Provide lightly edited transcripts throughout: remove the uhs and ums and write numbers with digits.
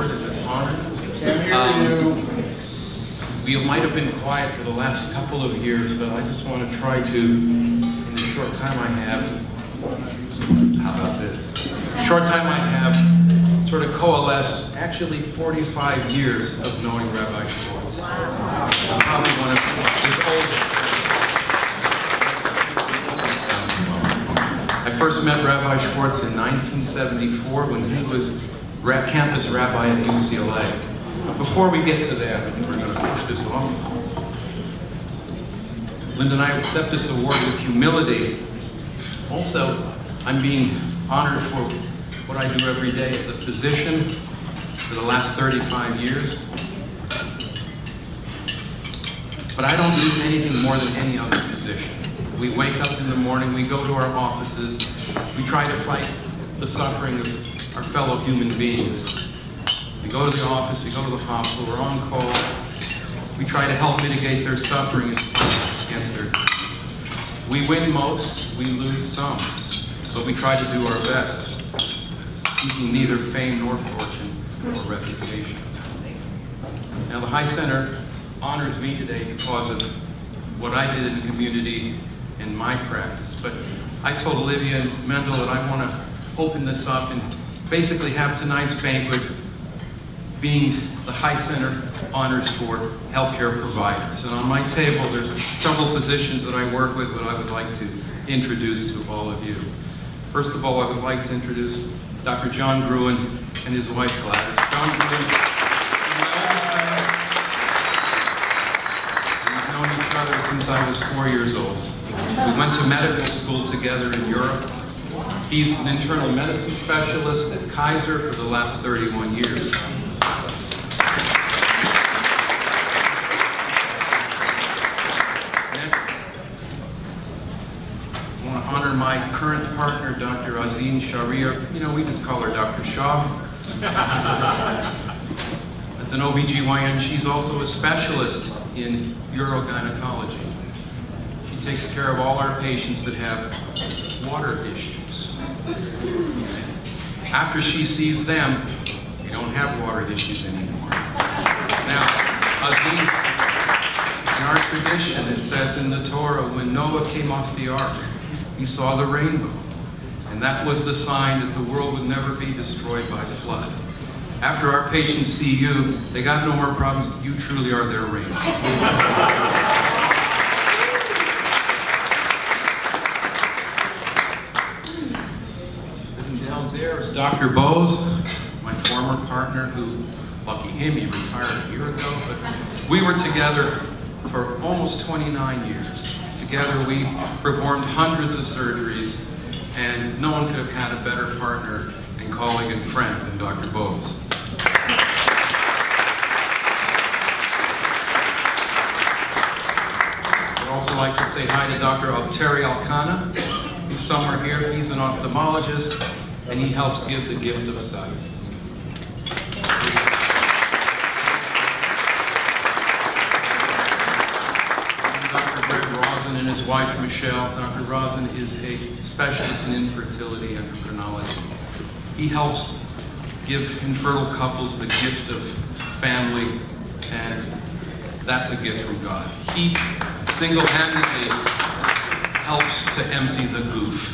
word in this honor. Can't hear you. We might have been quiet for the last couple of years, but I just want to try to, in the short time I have, how about this? Short time I have, sort of coalesce actually 45 years of knowing Rabbi Schwartz. Wow. I'm probably one of his oldest. I first met Rabbi Schwartz in 1974 when he was campus rabbi at UCLA. But before we get to that, I think we're going to finish this off. Linda and I accept this award with humility. Also, I'm being honored for what I do every day as a physician for the last 35 years. But I don't need anything more than any other physician. We wake up in the morning, we go to our offices, we try to fight the suffering of our fellow human beings. We go to the office, we go to the hospital, we're on call. We try to help mitigate their suffering and fight against their disease. We win most, we lose some, but we try to do our best, seeking neither fame nor fortune or reputation. Now the High Center honors me today because of what I did in the community in my practice. But I told Olivia and Mendel that I want to open this up and basically have tonight's banquet being the High Center honors for healthcare providers. And on my table, there's several physicians that I work with that I would like to introduce to all of you. First of all, I would like to introduce Dr. John Gruen and his wife Gladys. John Gruen is my oldest friend. We've known each other since I was 4 years old. We went to medical school together in Europe. He's an internal medicine specialist at Kaiser for the last 31 years. My current partner, Dr. Azeen Sharia, we just call her Dr. Shaw. As an OBGYN, she's also a specialist in urogynecology. She takes care of all our patients that have water issues. After she sees them, we don't have water issues anymore. Now, Azeen, in our tradition, it says in the Torah, when Noah came off the ark, he saw the rainbow, and that was the sign that the world would never be destroyed by flood. After our patients see you, they got no more problems. You truly are their rainbow. Sitting down there is Dr. Bose, my former partner who, lucky him, he retired a year ago, but we were together for almost 29 years. Together we performed hundreds of surgeries, and no one could have had a better partner and colleague and friend than Dr. Bose. I'd also like to say hi to Dr. Terry Alcana. He's somewhere here. He's an ophthalmologist, and he helps give the gift of sight. And his wife, Michelle. Dr. Rosen is a specialist in infertility and endocrinology. He helps give infertile couples the gift of family, and that's a gift from God. He single-handedly helps to empty the goof,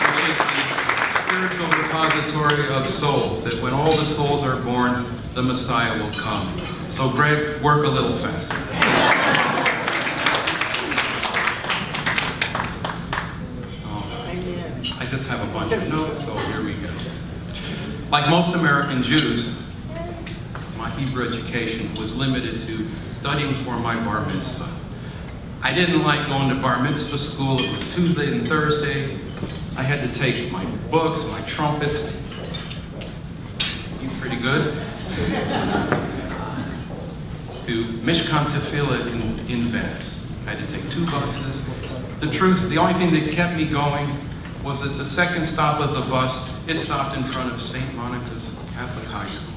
which is the spiritual repository of souls, that when all the souls are born, the Messiah will come. So Greg, work a little faster. I just have a bunch of notes, so here we go. Like most American Jews, my Hebrew education was limited to studying for my bar mitzvah. I didn't like going to bar mitzvah school. It was Tuesday and Thursday. I had to take my books, my trumpet. He's pretty good. To Mishkan Tefillah in Venice. I had to take 2 buses. The only thing that kept me going was at the second stop of the bus, it stopped in front of St. Monica's Catholic High School.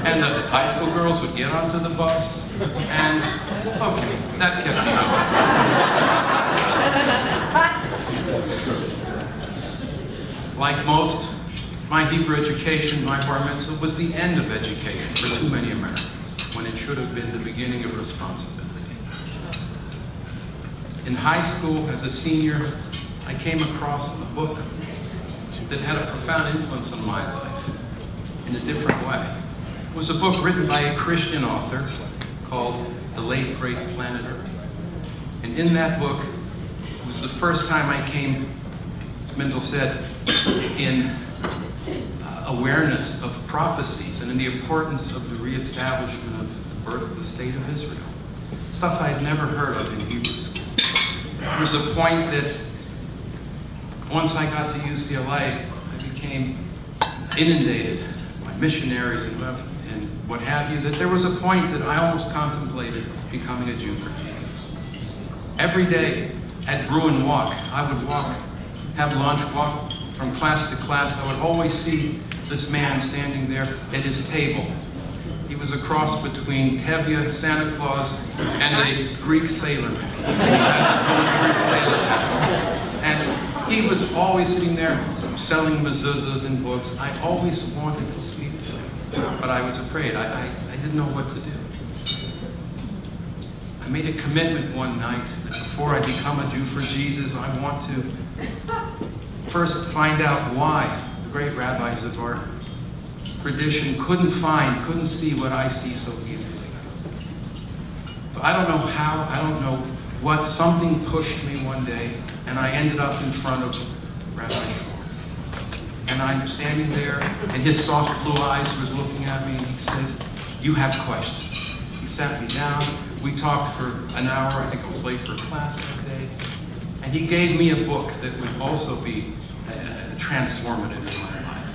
And the high school girls would get onto the bus, and okay, that kept me going. Like most, my Hebrew education, my bar mitzvah, was the end of education for too many Americans, when it should have been the beginning of responsibility. In high school, as a senior, I came across a book that had a profound influence on my life in a different way. It was a book written by a Christian author called The Late Great Planet Earth. And in that book, it was the first time I came, as Mendel said, in awareness of prophecies and in the importance of the reestablishment of the birth of the state of Israel. Stuff I had never heard of in Hebrew school. There was a point that once I got to UCLA, I became inundated by missionaries and what have you, that there was a point that I almost contemplated becoming a Jew for Jesus. Every day at Bruin Walk, I would walk, have lunch, walk from class to class. I would always see this man standing there at his table. He was a cross between Tevye, Santa Claus, and a Greek sailor. He had his own Greek sailor. And he was always sitting there selling mezuzahs and books. I always wanted to speak to him, but I was afraid. I didn't know what to do. I made a commitment one night that before I become a Jew for Jesus, I want to first find out why the great rabbis of our tradition couldn't see what I see so easily. So I don't know how, I don't know what, something pushed me one day, and I ended up in front of Rabbi Schwartz. And I'm standing there, and his soft blue eyes was looking at me, and he says, "You have questions." He sat me down, we talked for an hour, I think I was late for class that day, and he gave me a book that would also be transformative in my life.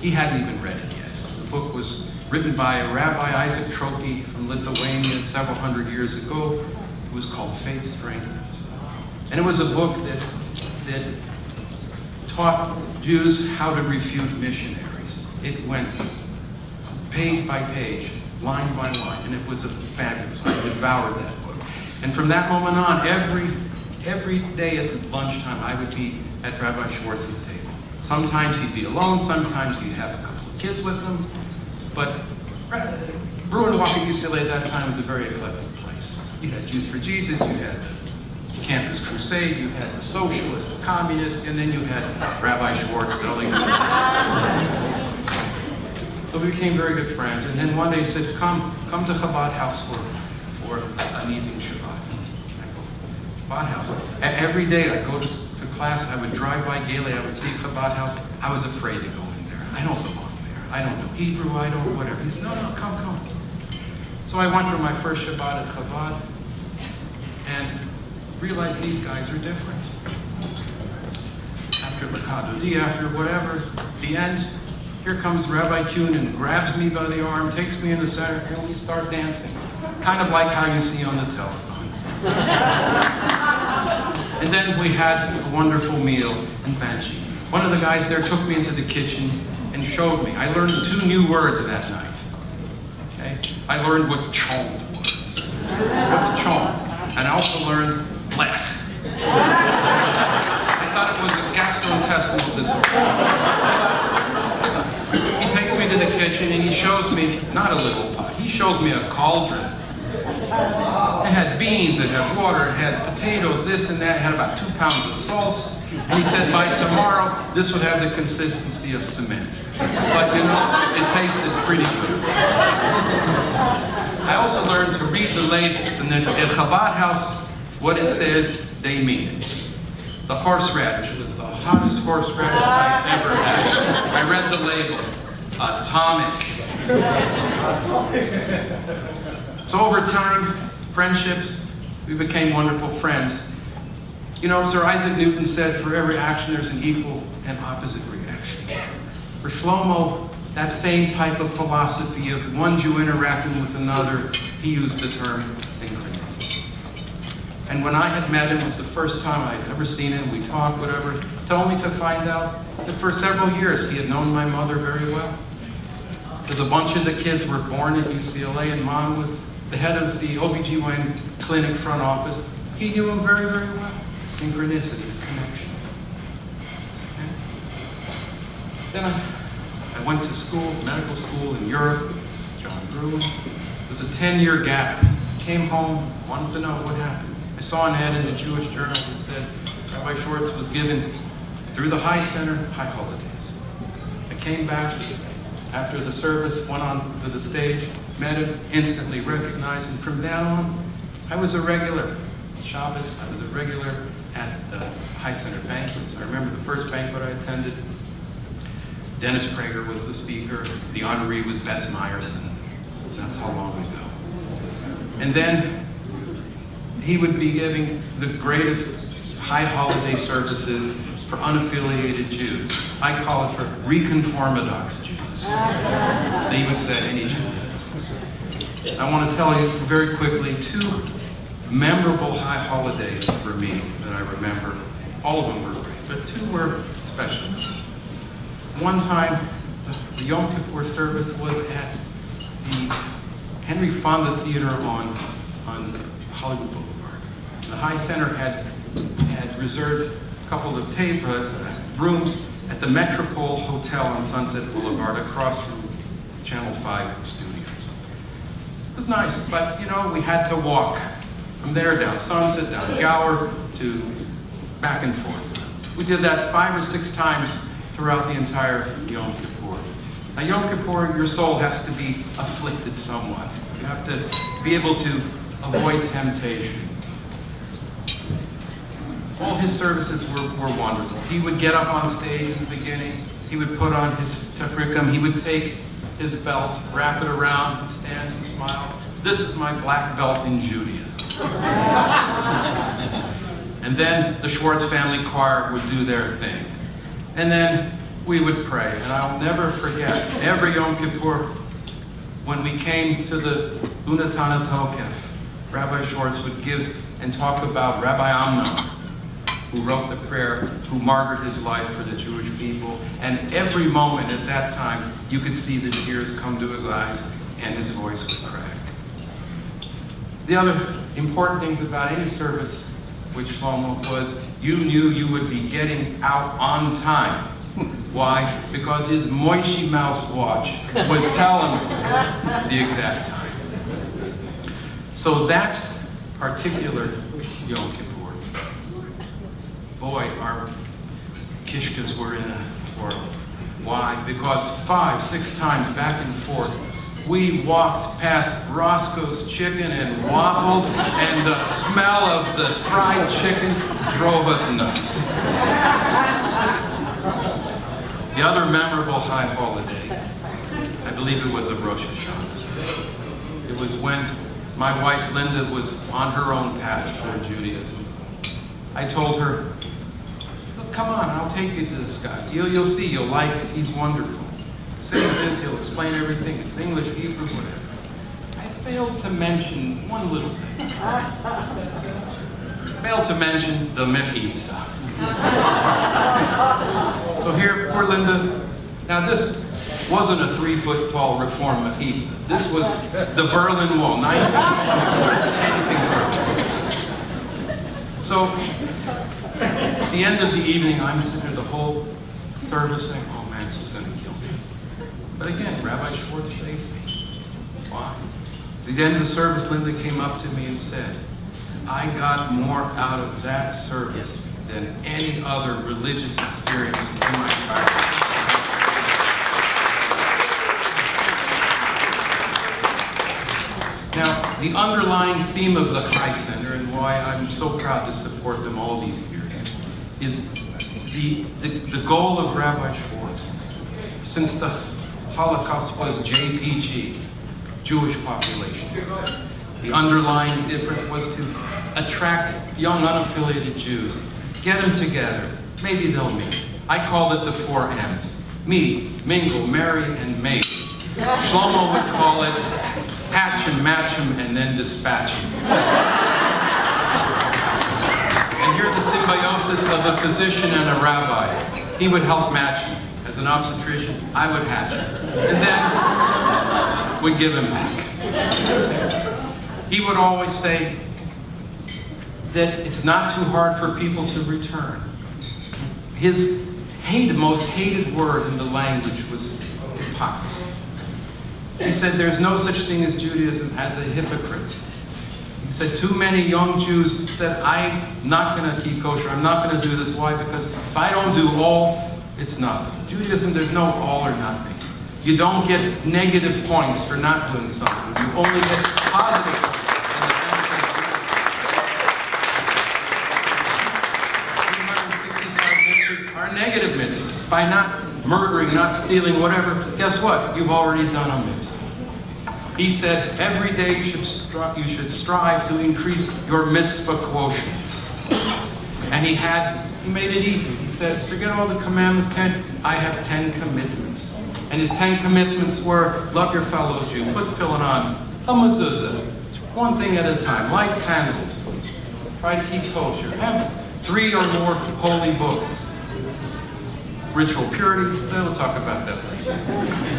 He hadn't even read it yet. The book was written by Rabbi Isaac Troki from Lithuania several hundred years ago. It was called Faith Strength. And it was a book that taught Jews how to refute missionaries. It went page by page, line by line, and it was fabulous. I devoured that book. And from that moment on, every day at lunchtime, I would be at Rabbi Schwartz's table. Sometimes he'd be alone, sometimes he'd have a couple of kids with him, but Bruin Walk at UCLA at that time was a very eclectic place. You had Jews for Jesus, you had the Campus Crusade, you had the socialists, the communists, and then you had Rabbi Schwartz selling. So we became very good friends, and then one day he said, come to Chabad House for an evening Shabbat. I go, Chabad House. Every day I go to class, I would drive by Gale, I would see Chabad House. I was afraid to go in there. I don't belong there. I don't know Hebrew, I don't whatever. He said, no, come. So I went for my first Shabbat at Chabad and realized these guys are different. After Lakadudi, after whatever, the end, here comes Rabbi Kuhn and grabs me by the arm, takes me in the center, and we start dancing. Kind of like how you see on the telephone. And then we had a wonderful meal in Banshee. One of the guys there took me into the kitchen and showed me. I learned 2 new words that night. Okay? I learned what chont was. What's chont? And I also learned lech. I thought it was a gastrointestinal disorder. He takes me to the kitchen and he shows me, not a little pot, he shows me a cauldron. It had beans, it had water, it had potatoes, this and that. It had about 2 pounds of salt. And he said by tomorrow, this would have the consistency of cement. But you know, it tasted pretty good. I also learned to read the labels. And then at Chabad House, what it says, they mean it. The horseradish was the hottest horseradish I've ever had. I read the label, atomic. So over time, friendships, we became wonderful friends. You know, Sir Isaac Newton said, for every action there's an equal and opposite reaction. For Shlomo, that same type of philosophy of one Jew interacting with another, he used the term synchronicity. And when I had met him, it was the first time I had ever seen him, we talked, whatever, told me to find out that for several years he had known my mother very well. Because a bunch of the kids were born at UCLA and Mom was the head of the OBGYN clinic front office. He knew him very, very well. Synchronicity, connection. Okay? Then I went to school, medical school in Europe, John Gruen. It was a 10-year gap. Came home, wanted to know what happened. I saw an ad in the Jewish Journal that said Rabbi Schwartz was given through the High Center high holidays. I came back after the service, went on to the stage, met him, instantly recognized, and from then on, I was a regular. Shabbos, I was a regular at the High Center banquets. I remember the first banquet I attended. Dennis Prager was the speaker. The honoree was Bess Meyerson. That's how long ago. And then he would be giving the greatest high holiday services for unaffiliated Jews. I call it for reconformadox Jews. They would say any Jew. I want to tell you very quickly two memorable high holidays for me that I remember. All of them were great, but two were special. One time, the Yom Kippur service was at the Henry Fonda Theater on Hollywood Boulevard. The High Center had reserved a couple of rooms at the Metropole Hotel on Sunset Boulevard across from Channel 5 studios. It was nice, but you know, we had to walk from there down Sunset, down Gower, to back and forth. We did that 5 or 6 times throughout the entire Yom Kippur. Now, Yom Kippur, your soul has to be afflicted somewhat. You have to be able to avoid temptation. All his services were wonderful. He would get up on stage in the beginning. He would put on his tefrikum. He would take his belt, wrap it around, and stand and smile. This is my black belt in Judaism. And then the Schwartz family choir would do their thing. And then we would pray. And I'll never forget, every Yom Kippur, when we came to the Unatana Tokef, Rabbi Schwartz would give and talk about Rabbi Amnon, who wrote the prayer, who martyred his life for the Jewish people. And every moment at that time, you could see the tears come to his eyes and his voice would crack. The other important things about any service with Shlomo was you knew you would be getting out on time. Why? Because his Moishi mouse watch would tell him the exact time. So that particular Yom Kippur, boy, our kishkas were in a twirl. Why? Because 5, 6 times back and forth, we walked past Roscoe's Chicken and Waffles, and the smell of the fried chicken drove us nuts. The other memorable high holiday, I believe it was a Rosh Hashanah. It was when my wife Linda was on her own path toward Judaism. I told her, come on, I'll take you to this guy. You'll see, you'll like it, he's wonderful. Say this, he'll explain everything, it's English, Hebrew, whatever. I failed to mention one little thing. I failed to mention the mechitza. So here, poor Linda. Now this wasn't a 3-foot-tall Reform mechitza. This was the Berlin Wall, 9 feet tall. So at the end of the evening, I'm sitting there the whole service saying, oh man, this is going to kill me. But again, Rabbi Schwartz saved me. Why? At the end of the service, Linda came up to me and said, I got more out of that service than any other religious experience in my entire life. Now, the underlying theme of the Chai Center and why I'm so proud to support them all these years is the goal of Rabbi Schwartz. Since the Holocaust was JPG, Jewish population, the underlying difference was to attract young unaffiliated Jews, get them together, maybe they'll meet. I called it the 4 M's. Meet, mingle, marry, and mate. Shlomo would call it hatch and match them and then dispatch them. And here's the symbiosis of a physician and a rabbi. He would help match him. As an obstetrician, I would hatch him. And then would give him back. He would always say that it's not too hard for people to return. His most hated word in the language was hypocrisy. He said there's no such thing as Judaism as a hypocrite. He said too many young Jews said, I'm not going to keep kosher, I'm not going to do this. Why? Because if I don't do all, it's nothing. Judaism, there's no all or nothing. You don't get negative points for not doing something. You only get positive points. Are negative mitzvahs. By not murdering, not stealing, whatever, guess what? You've already done a mitzvah. He said every day you should strive to increase your mitzvah quotients. And he made it easy. He said, forget all the commandments, 10, I have 10 commitments. And his 10 commitments were, love your fellow Jew, put tefillin on, a mezuzah, one thing at a time, light candles, try to keep kosher, have 3 or more holy books. Ritual purity, we'll talk about that later.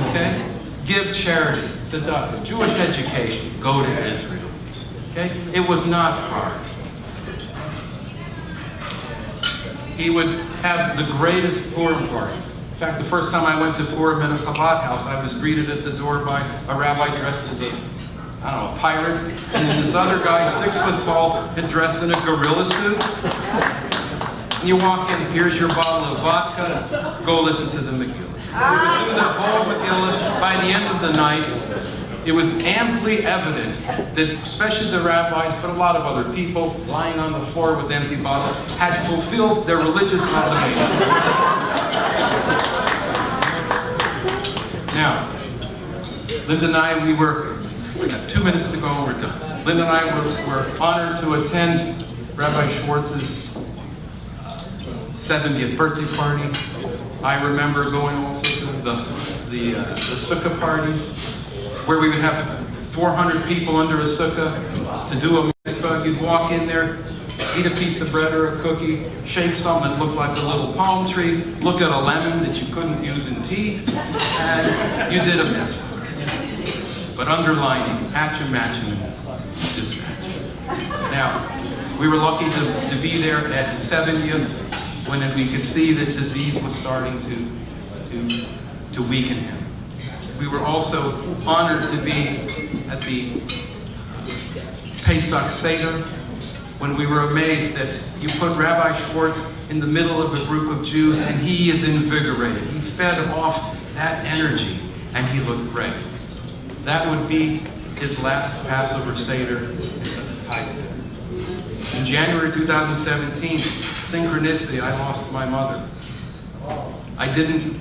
Okay? Give charity, tzedakah, Jewish education, go to Israel. Okay? It was not hard. He would have the greatest Purim parties. In fact, the first time I went to Purim in a Chabad house, I was greeted at the door by a rabbi dressed as a pirate, and then this other guy, 6 foot tall, had dressed in a gorilla suit. And you walk in, here's your bottle of vodka, go listen to the Megillah. We would do the whole Megillah. By the end of the night, it was amply evident that especially the rabbis, but a lot of other people lying on the floor with empty bottles, had fulfilled their religious obligation. Now, Linda and I, we got 2 minutes to go and we're done. Linda and I were honored to attend Rabbi Schwartz's 70th birthday party. I remember going also to the sukkah parties, where we would have 400 people under a sukkah to do a mitzvah. You'd walk in there, eat a piece of bread or a cookie, shake something that looked like a little palm tree, look at a lemon that you couldn't use in tea, and you did a mitzvah. But underlining, matching, mismatch. Now, we were lucky to be there at the 70th, when we could see that disease was starting to weaken him. We were also honored to be at the Pesach Seder, when we were amazed that you put Rabbi Schwartz in the middle of a group of Jews and he is invigorated. He fed off that energy and he looked great. That would be his last Passover Seder in the High Seder. In January 2017, synchronicity, I lost my mother. I didn't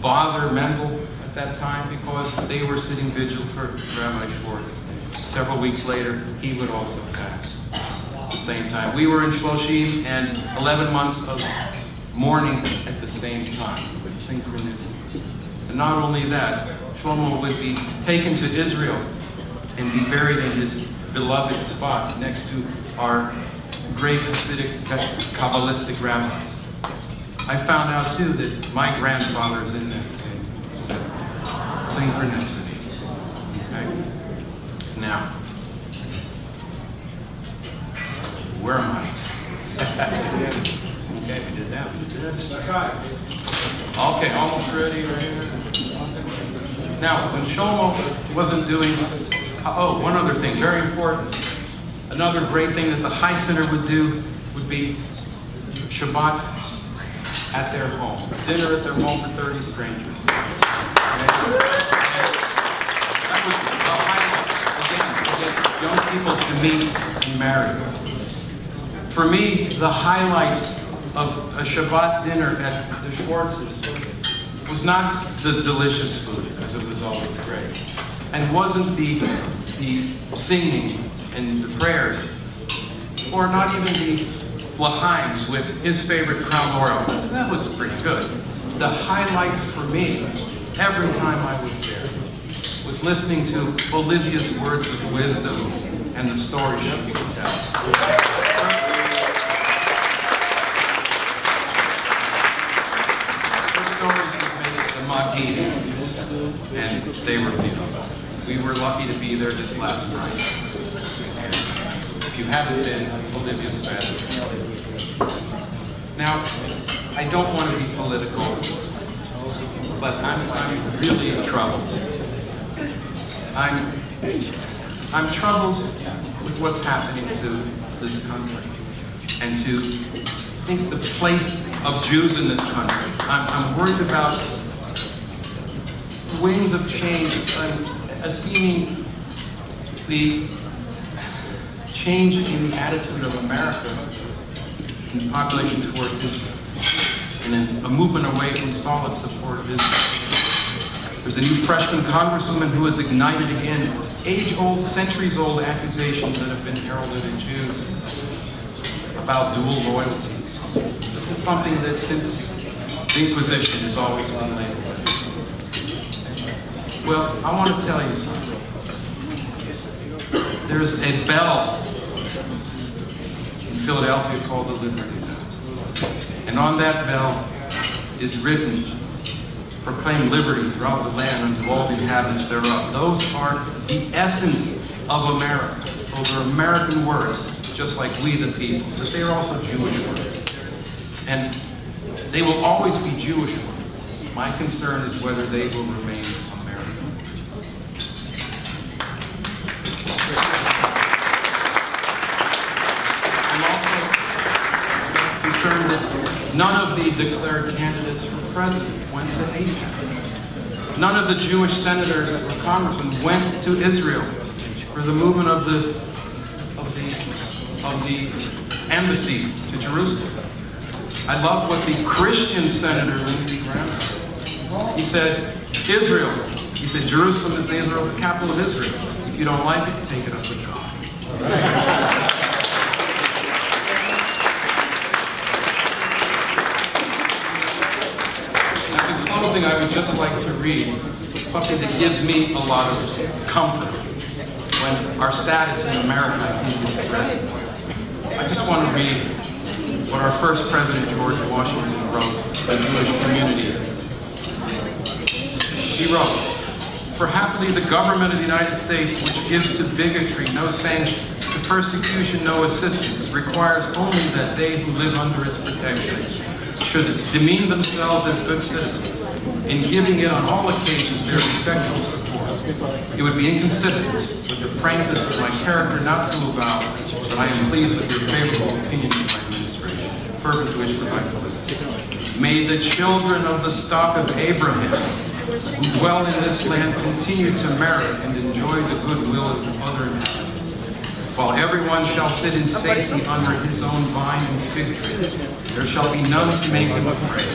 bother Mendel at that time because they were sitting vigil for Rabbi Schwartz. Several weeks later, he would also pass at the same time. We were in Shloshim and 11 months of mourning at the same time with synchronicity. And not only that, Shlomo would be taken to Israel and be buried in his beloved spot next to our great Hasidic Kabbalistic rabbis. I found out too that my grandfather is in that same synchronicity. Okay? Now, where am I? Okay, we did that. Okay, almost ready right here. Now, when Shlomo wasn't doing, one other thing, very important. Another great thing that the High Center would do would be Shabbat at their home. Dinner at their home for 30 strangers. Okay? That was the highlight, again, to get young people to meet and marry. For me, the highlight of a Shabbat dinner at the Schwartz's was not the delicious food, because it was always great, and wasn't the singing and the prayers, or not even the l'chaims with his favorite crown laurel. That was pretty good. The highlight for me, every time I was there, was listening to Olivia's words of wisdom and the stories she could tell. Her stories would make the Magid, and they were beautiful. We were lucky to be there this last Friday. If you haven't been, Olivia's fabulous. Now, I don't want to be political, but I'm really troubled. I'm troubled with what's happening to this country and to think the place of Jews in this country. I'm worried about winds of change, seeing the change in the attitude of America and the population toward Israel, and a movement away from solid support of Israel. There's a new freshman congresswoman who has ignited again age-old, centuries-old accusations that have been heralded in Jews about dual loyalties. This is something that since the Inquisition has always been labeled. Well, I want to tell you something. There's a bell in Philadelphia called the Liberty Bell. And on that bell is written, proclaim liberty throughout the land unto all the inhabitants thereof. Those are the essence of America. Those are American words, just like we the people, but they are also Jewish words. And they will always be Jewish words. My concern is whether they will remain American words. I'm also concerned that none of the declared candidates for president went to AIPAC. None of the Jewish senators or congressmen went to Israel for the movement of the embassy to Jerusalem. I love what the Christian senator Lindsey Graham said. He said, Israel. He said, Jerusalem is the capital of Israel. If you don't like it, take it up with God. Now, in closing, I would just like to read something that gives me a lot of comfort when our status in America, I think, is threatened. I just want to read what our first president, George Washington, wrote to the Jewish community. He wrote, "For happily the government of the United States, which gives to bigotry no sanction, to persecution no assistance, requires only that they who live under its protection should demean themselves as good citizens, in giving it on all occasions their effectual support. It would be inconsistent with the frankness of my character not to avow that I am pleased with your favorable opinion of my administration, fervent wish for my felicity. May the children of the stock of Abraham who dwell in this land continue to merit and enjoy the goodwill of other inhabitants, while everyone shall sit in safety under his own vine and fig tree. There shall be none to make him afraid.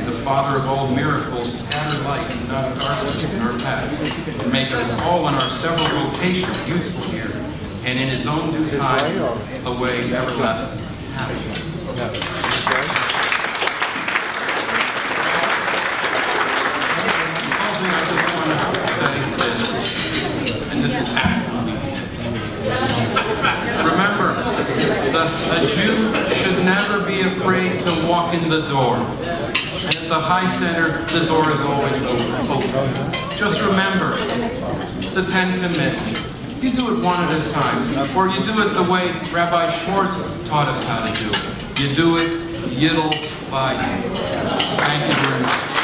The Father of all miracles scatter light and not darkness in our paths, and make us all in our several vocations useful here, and in his own due time, away everlasting happiness." I just want to say this, and this is absolutely remember, a Jew should never be afraid to walk in the door. And at the High Center, the door is always open. Just remember the 10 Commandments. You do it one at a time, or you do it the way Rabbi Schwartz taught us how to do it. You do it, yittle by you. Thank you very much.